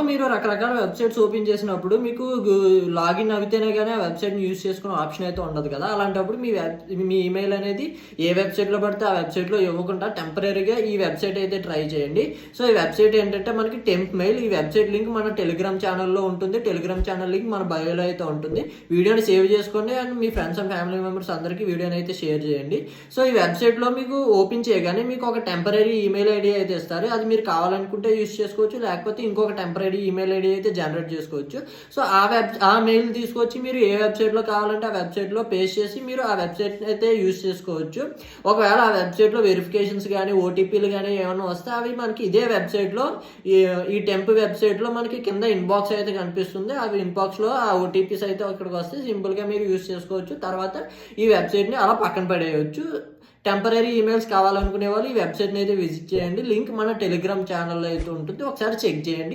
మీరు రకరకాల websites open చేసినప్పుడు మీకు లాగిన్ అవితేనే గాని ఆ వెబ్‌సైట్‌ని యూజ్ చేసుకునే ఆప్షన్ అయితే ఉండదు కదా! అలాంటప్పుడు మీ ఈమెయిల్ అనేది ఏ వెబ్‌సైట్‌లో పడితే ఆ వెబ్‌సైట్‌లో ఇవ్వకుండా టెంపరరీగా ఈ వెబ్‌సైట్ అయితే ట్రై చేయండి. సో, ఈ వెబ్‌సైట్ ఏంటంటే మనకి టెంప్ మెయిల్. ఈ వెబ్‌సైట్ లింక్ మన టెలిగ్రామ్ ఛానెల్‌లో ఉంటుంది. టెలిగ్రామ్ ఛానెల్ లింక్ మన బయోలో అయితే ఉంటుంది. వీడియోని సేవ్ చేసుకోండి and me friends and family members అందరికీ వీడియోని అయితే షేర్ చేయండి. సో, ఈ వెబ్‌సైట్‌లో మీకు ఓపెన్ చేయగానే మీకు ఒక టెంపరరీ ఈమెయిల్ ఐడీ అయితే ఇస్తారు. అది మీరు కావాలనుకుంటే యూజ్ చేసుకోవచ్చు. లేకపోతే ఇంకొక టెంపరరీ ఈమెయిల్ ఐడీ అయితే జనరేట్ చేసుకోవచ్చు. సో, ఆ మెయిల్ తీసుకొచ్చి మీరు ఏ వెబ్‌సైట్‌లో కావాలంటే ఆ వెబ్‌సైట్‌లో పేస్ట్ చేసి మీరు ఆ వెబ్‌సైట్ అయితే యూజ్ చేసుకోవచ్చు. ఒకవేళ ఆ వెబ్‌సైట్‌లో వెరిఫికేషన్స్ గాని, ఓటీపీలు గాని ఏమన్నా వస్తే అవి మనకి ఇదే వెబ్‌సైట్‌లో ఈ ఈ టెంప్ వెబ్‌సైట్‌లో మనకి కింద ఇన్‌బాక్స్ అయితే కనిపిస్తుంది. అవి ఇన్‌బాక్స్‌లో ఆ ఓటీపీస్ అయితే అక్కడికి వస్తే సింపుల్‌గా మీరు యూజ్ చేసుకోవచ్చు. తర్వాత ఈ వెబ్‌సైట్‌ని అలా పక్కన పడేయొచ్చు. టెంపరరీ ఈమెయిల్స్ కావాలనుకునే వాళ్ళు ఈ వెబ్‌సైట్‌ని అయితే విజిట్ చేయండి. లింక్ మన టెలిగ్రామ్ ఛానెల్‌లో అయితే ఉంటుంది. ఒకసారి చెక్ చేయండి.